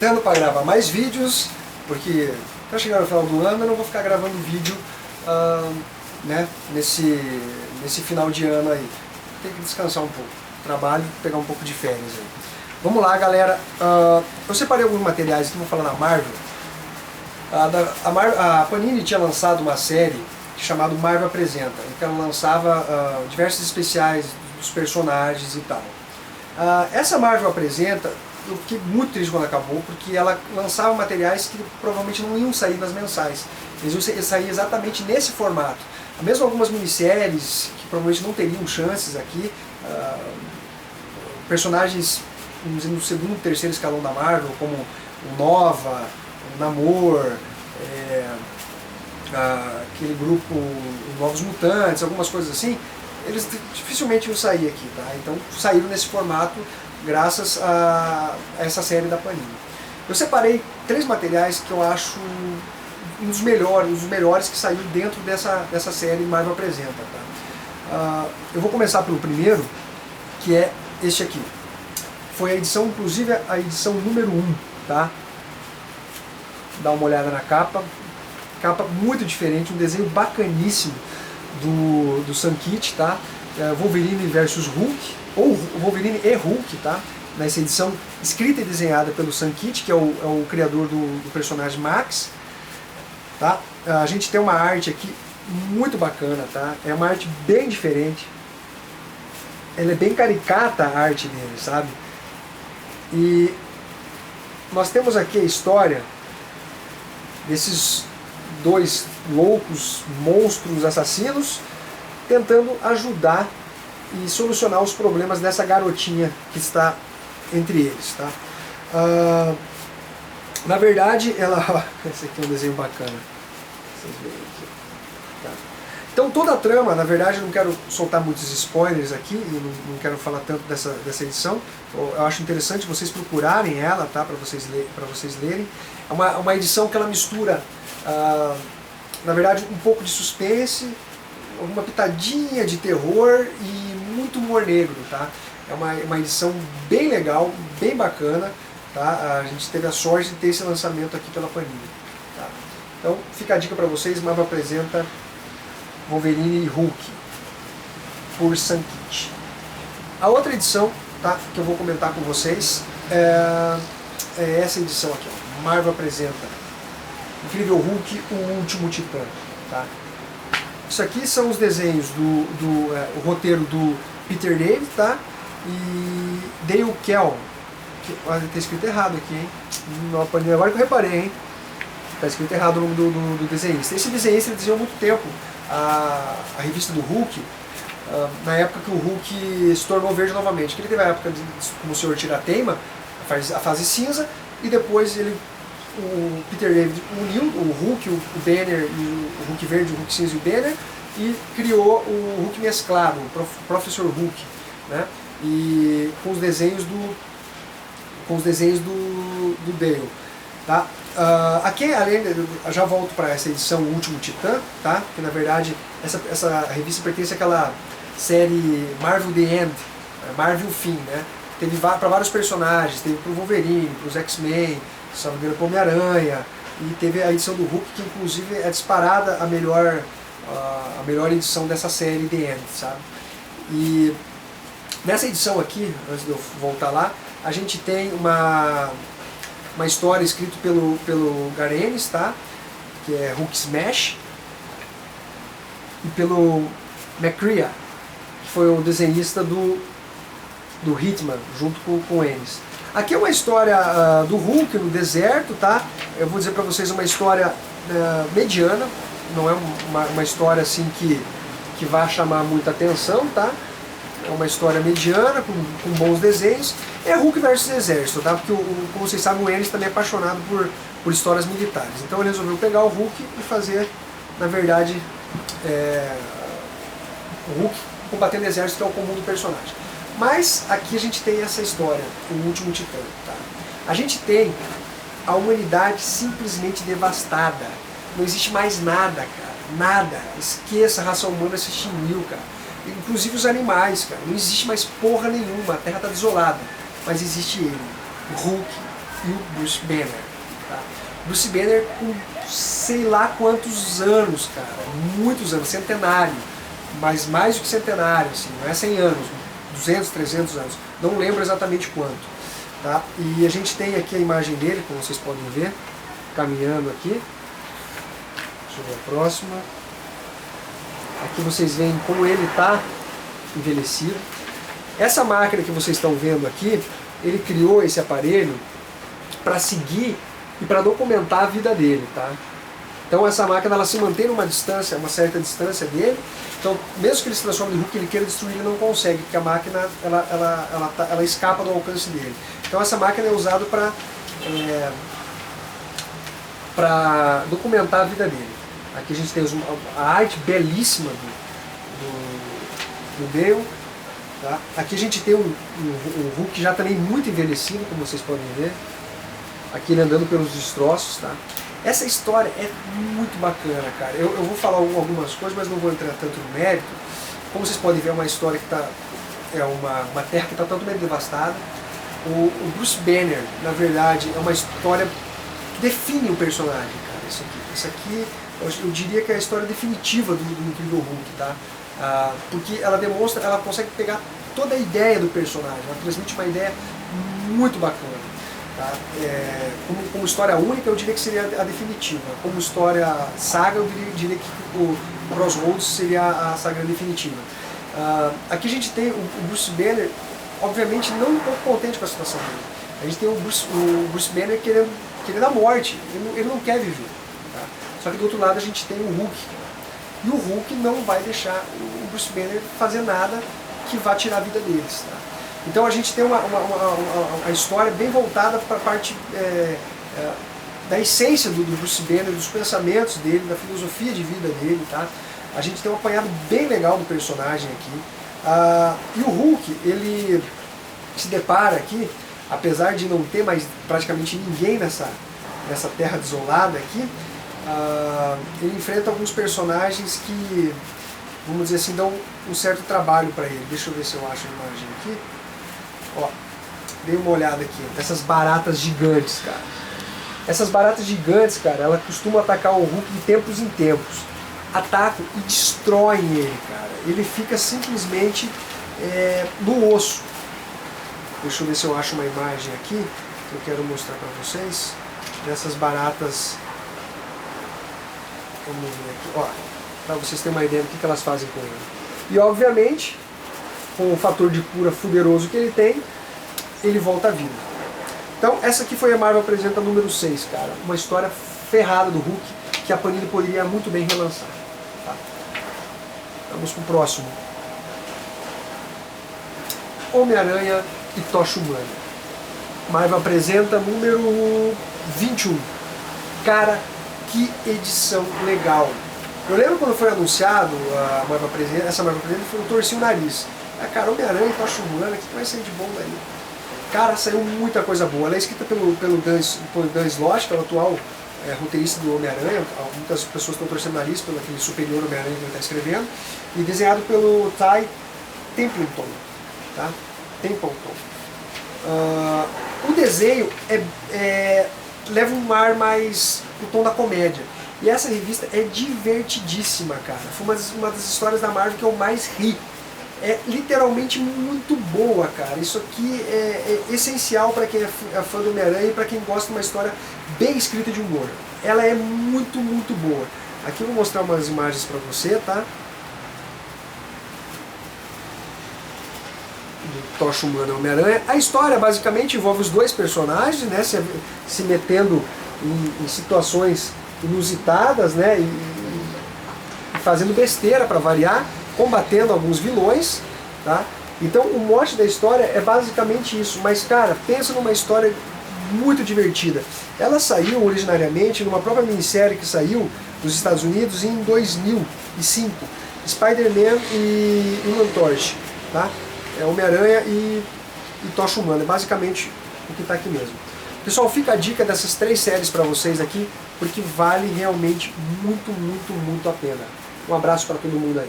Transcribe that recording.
Tendo para gravar mais vídeos, porque está chegando no final do ano eu não vou ficar gravando vídeo né, nesse final de ano aí. Tem que descansar um pouco, trabalho, pegar um pouco de férias aí. Vamos lá, galera. Eu separei alguns materiais aqui, vou falar da Marvel. A Panini tinha lançado uma série chamada Marvel Apresenta, em que ela lançava diversos especiais dos personagens e tal. Essa Marvel Apresenta, eu fiquei muito triste quando acabou, porque ela lançava materiais que provavelmente não iam sair nas mensais. Eles iam sair exatamente nesse formato. Mesmo algumas minisséries que provavelmente não teriam chances aqui, personagens no segundo e terceiro escalão da Marvel, como o Nova, o Namor, aquele grupo Novos Mutantes, algumas coisas assim, eles dificilmente iam sair aqui, tá? Então saíram nesse formato graças a essa série da Panini. Eu separei 3 materiais que eu acho um dos melhores que saiu dentro dessa série Marvel Apresenta, tá? Eu vou começar pelo primeiro, que é este aqui. Foi a edição, inclusive a edição número 1, tá? Dá uma olhada na capa. Capa muito diferente, um desenho bacaníssimo do Sam Kitt, tá? Wolverine versus Hulk, ou Wolverine e Hulk, tá? Nessa edição escrita e desenhada pelo Sam Kitt, que é o criador do personagem Max, tá? A gente tem uma arte aqui muito bacana, tá? É uma arte bem diferente. Ela é bem caricata, a arte dele, sabe? E nós temos aqui a história desses 2 loucos monstros assassinos tentando ajudar e solucionar os problemas dessa garotinha que está entre eles, tá? Na verdade, ela... Esse aqui é um desenho bacana. Vocês veem aqui. Tá. Então toda a trama, na verdade, eu não quero soltar muitos spoilers aqui, e não quero falar tanto dessa edição. Eu acho interessante vocês procurarem ela, tá? Para vocês lerem. É uma edição que ela mistura, na verdade, um pouco de suspense, alguma pitadinha de terror e muito humor negro, tá? É uma edição bem legal, bem bacana, tá? A gente teve a sorte de ter esse lançamento aqui pela Panini, tá? Então fica a dica para vocês, Marvel Apresenta Wolverine e Hulk, por Sam Kitt. A outra edição, tá, que eu vou comentar com vocês é essa edição aqui, ó, Marvel Apresenta Incrível Hulk, o Último Titã, tá? Isso aqui são os desenhos o roteiro do Peter David, tá? E Dale Kell, que olha, tá escrito errado aqui, hein? Agora que eu reparei, hein? Tá escrito errado o nome do desenhista. Esse desenhista ele desenhou há muito tempo a revista do Hulk, na época que o Hulk se tornou verde novamente. Que ele teve a época como o Senhor Tirateima, a fase cinza, e depois o Peter David uniu o Hulk, o Banner, o Hulk verde, o Hulk cinza e o Banner, e criou o Hulk mesclado, o Professor Hulk, né? E com os desenhos do Dale, tá? Aqui, além, já volto para essa edição O Último Titã, tá? Que na verdade essa revista pertence àquela série Marvel The End, Marvel Fim, né? Teve para vários personagens, teve para o Wolverine, para os X-Men, para o Homem-Aranha, e teve a edição do Hulk, que inclusive é disparada a melhor edição dessa série The End, sabe? E nessa edição aqui, antes de eu voltar lá, a gente tem uma história escrita pelo Garth, tá? Que é Hulk Smash, e pelo McCrea, que foi o desenhista do Hitman, junto com o Ennis. Aqui é uma história do Hulk no deserto, tá? Eu vou dizer pra vocês uma história mediana, não é uma história assim que vai chamar muita atenção, tá? É uma história mediana, com bons desenhos. É Hulk versus Exército, tá? Porque, como vocês sabem, o Ennis também é apaixonado por histórias militares. Então ele resolveu pegar o Hulk e fazer, na verdade, o Hulk combatendo o exército, que é o comum do personagem. Mas aqui a gente tem essa história, o Último Titã, tá? A gente tem a humanidade simplesmente devastada. Não existe mais nada, cara. Nada. Esqueça, a raça humana se extinguiu, cara. Inclusive os animais, cara. Não existe mais porra nenhuma. A Terra está desolada. Mas existe ele, o Hulk, e o Bruce Banner. Tá? Bruce Banner com sei lá quantos anos, cara, muitos anos, centenário, mas mais do que centenário, assim, não é 100 anos, 200, 300 anos, não lembro exatamente quanto. Tá? E a gente tem aqui a imagem dele, como vocês podem ver, caminhando aqui. Deixa eu ver a próxima. Aqui vocês veem como ele está envelhecido. Essa máquina que vocês estão vendo aqui, ele criou esse aparelho para seguir e para documentar a vida dele, tá? Então essa máquina ela se mantém numa distância, uma certa distância dele. Então mesmo que ele se transforme em Hulk, ele queira destruir, ele não consegue, porque a máquina ela escapa do alcance dele. Então essa máquina é usada para documentar a vida dele. Aqui a gente tem a arte belíssima do Bale. Tá? Aqui a gente tem um Hulk já também muito envelhecido, como vocês podem ver. Aqui ele andando pelos destroços. Tá? Essa história é muito bacana, cara. Eu vou falar algumas coisas, mas não vou entrar tanto no mérito. Como vocês podem ver, é uma história que é uma terra que está totalmente devastada. O Bruce Banner, na verdade, é uma história que define o personagem, cara. Isso aqui eu diria que é a história definitiva do Incrível Hulk, tá? Porque ela demonstra, ela consegue pegar toda a ideia do personagem, ela transmite uma ideia muito bacana. Tá? Como história única, eu diria que seria a definitiva. Como história saga, eu diria que o Crossroads seria a saga definitiva. Aqui a gente tem o Bruce Banner, obviamente não um pouco contente com a situação dele. A gente tem o Bruce Banner querendo a morte, ele não quer viver. Tá? Só que do outro lado a gente tem o Hulk. E o Hulk não vai deixar o Bruce Banner fazer nada que vá tirar a vida deles. Tá? Então a gente tem uma história bem voltada para a parte da essência do Bruce Banner, dos pensamentos dele, da filosofia de vida dele. Tá? A gente tem um apanhado bem legal do personagem aqui. E o Hulk, ele se depara aqui, apesar de não ter mais praticamente ninguém nessa terra desolada aqui, ele enfrenta alguns personagens que, vamos dizer assim, dão um certo trabalho para ele. Deixa eu ver se eu acho a imagem aqui. Ó, dei uma olhada aqui, essas baratas gigantes, cara. Essas baratas gigantes, cara, elas costumam atacar o Hulk de tempos em tempos. Atacam e destroem ele, cara. Ele fica simplesmente no osso. Deixa eu ver se eu acho uma imagem aqui que eu quero mostrar para vocês dessas baratas. Vamos ver aqui, ó, para vocês terem uma ideia do que elas fazem com ele. E obviamente, com o fator de cura fuderoso que ele tem, ele volta à vida. Então essa aqui foi a Marvel Apresenta número 6, cara. Uma história ferrada do Hulk que a Panini poderia muito bem relançar. Tá? Vamos pro próximo. Homem-Aranha e Tocha Humana. Marvel Apresenta número 21. Cara, que edição legal. Eu lembro quando foi anunciado a Marvel Apresenta, essa Marvel Apresenta, eu torci o nariz. Cara, Homem-Aranha e Tocha Humana, o que vai sair de bom daí? Cara, saiu muita coisa boa. Ela é escrita pelo Dan Slott, que é o atual roteirista do Homem-Aranha. Muitas pessoas estão torcendo o nariz pelo aquele superior Homem-Aranha que ele está escrevendo. E desenhado pelo Ty Templeton. Tá? Templeton. O desenho leva um ar mais o tom da comédia. E essa revista é divertidíssima, cara. Foi uma das histórias da Marvel que eu mais ri. É literalmente muito boa, cara. Isso aqui é essencial para quem é fã do Homem-Aranha e para quem gosta de uma história bem escrita de humor. Ela é muito, muito boa. Aqui eu vou mostrar umas imagens para você, tá? Do Tocha Humana e Homem-Aranha. A história basicamente envolve os dois personagens, né? Se metendo em situações inusitadas, né? E fazendo besteira para variar, combatendo alguns vilões, tá? Então o mote da história é basicamente isso, mas cara, pensa numa história muito divertida. Ela saiu originariamente numa própria minissérie que saiu nos Estados Unidos em 2005, Spider-Man e Human Torch, tá? É Homem-Aranha e Tocha Humana, é basicamente o que está aqui mesmo. Pessoal, fica a dica dessas 3 séries para vocês aqui, porque vale realmente muito, muito, muito a pena. Um abraço para todo mundo aí.